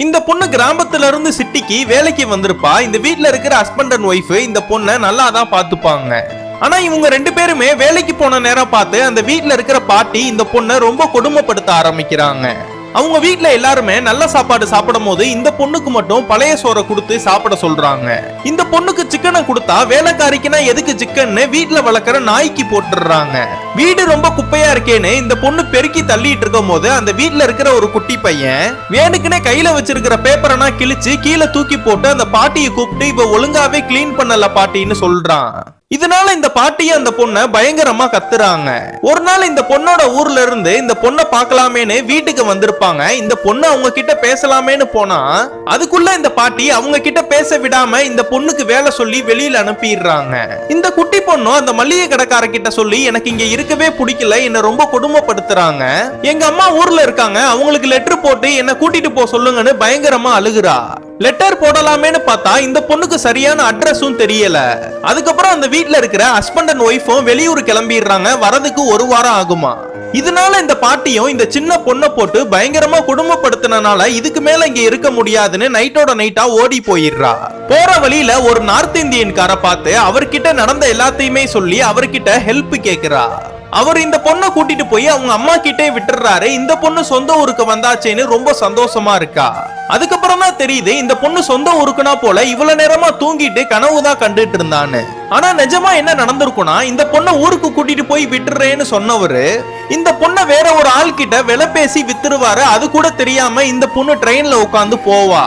இந்த பொண்ணு கிராமத்துல இருந்து சிட்டிக்கு வேலைக்கு வந்திருப்பா. இந்த வீட்டுல இருக்கிற ஹஸ்பண்ட் அண்ட் ஒய்ஃப் இந்த பொண்ணை நல்லா தான் பாத்துப்பாங்க. ஆனா இவங்க ரெண்டு பேருமே வேலைக்கு போன நேரம் பார்த்து அந்த வீட்டுல இருக்கிற பாட்டி இந்த பொண்ணை ரொம்ப கொடுமைப்படுத்த ஆரம்பிக்கிறாங்க. அவங்க வீட்டுல எல்லாருமே நல்ல சாப்பாடு சாப்பிடும் போது இந்த பொண்ணுக்கு மட்டும் பழைய சோறை கொடுத்து சாப்பிட சொல்றாங்க. இந்த பொண்ணுக்கு சிக்கனை கொடுத்தா வேலைக்காரிக்குனா எதுக்கு சிக்கன்னு வீட்டுல வளர்க்குற நாய்க்கு போட்டுடுறாங்க. வீடு ரொம்ப குப்பையா இருக்கேன்னு இந்த பொண்ணு பெருக்கி தள்ளிட்டு இருக்கும் போது அந்த வீட்டுல இருக்கிற ஒரு குட்டி பையன் வேணுக்குனே கையில வச்சிருக்கிற பேப்பரனா கிழிச்சு கீழே தூக்கி போட்டு அந்த பாட்டியை கூப்பிட்டு இவ ஒழுங்காவே கிளீன் பண்ணல பாட்டின்னு சொல்றான். இதனால இந்த பாட்டியை அந்த பொண்ணை பயங்கரமா கத்துறாங்க. ஒரு நாள் இந்த பொண்ணோட ஊர்ல இருந்து இந்த பொண்ணை பார்க்கலாமேன்னு வீட்டுக்கு வந்திருப்பாங்க. இந்த பொண்ணு அவங்க கிட்ட பேசலாமேன்னு போனா அதுக்குள்ள இந்த பாட்டி அவங்க கிட்ட பேச விடாம இந்த பொண்ணுக்கு வேலை சொல்லி வெளியில அனுப்பிடுறாங்க. இந்த குட்டி பொண்ணு அந்த மளிகை கடைக்கார கிட்ட சொல்லி எனக்கு இங்க இருக்கவே பிடிக்கல, என்ன ரொம்ப கொடுமைப்படுத்துறாங்க, எங்க அம்மா ஊர்ல இருக்காங்க, அவங்களுக்கு லெட்டர் போட்டு என்ன கூட்டிட்டு போ சொல்லுங்கன்னு பயங்கரமா அழுகுறா. லெட்டர் போடலாமேன்னு பார்த்தா இந்த பொண்ணுக்கு சரியான அட்ரஸும் தெரியல. அதுக்கப்புறம் அந்த வீட்டுல இருக்கிற ஹஸ்பண்ட் அண்ட் ஒய்ஃபும் வெளியூர் கிளம்பிடுறாங்க. வரதுக்கு ஒரு வாரம் ஆகுமா. இதனால இந்த பாட்டியும் இந்த சின்ன பொண்ணை போட்டு பயங்கரமா குடும்பப்படுத்தினால இதுக்கு மேல இங்க இருக்க முடியாதுன்னு நைட்டோட நைட்டா ஓடி போயிடுறா. போற வழியில ஒரு நார்த் இந்தியன்கார பார்த்து அவர்கிட்ட நடந்த எல்லாத்தையுமே சொல்லி அவர்கிட்ட ஹெல்ப் கேக்குறா. அவர் இந்த பொண்ணை கூட்டிட்டு போய் அவங்க அம்மா கிட்டே விட்டுறாரு. இந்த பொண்ணு சொந்த ஊருக்கு வந்தாச்சேன்னு ரொம்ப சந்தோஷமா இருக்கா. அதுக்கப்புறம் தான் தெரியுது இந்த பொண்ணு சொந்த ஊருக்குனா போல இவ்வளவு நேரமா தூங்கிட்டு கனவுதான் கண்டுட்டு இருந்தான்னு. ஆனா நிஜமா என்ன நடந்திருக்கும்னா இந்த பொண்ணை ஊருக்கு கூட்டிட்டு போய் விட்டுறேன்னு சொன்னவரு இந்த பொண்ணை வேற ஒரு ஆள் கிட்ட விலை பேசி வித்துருவாரு. அது கூட தெரியாம இந்த பொண்ணு ட்ரெயின்ல உட்காந்து போவா.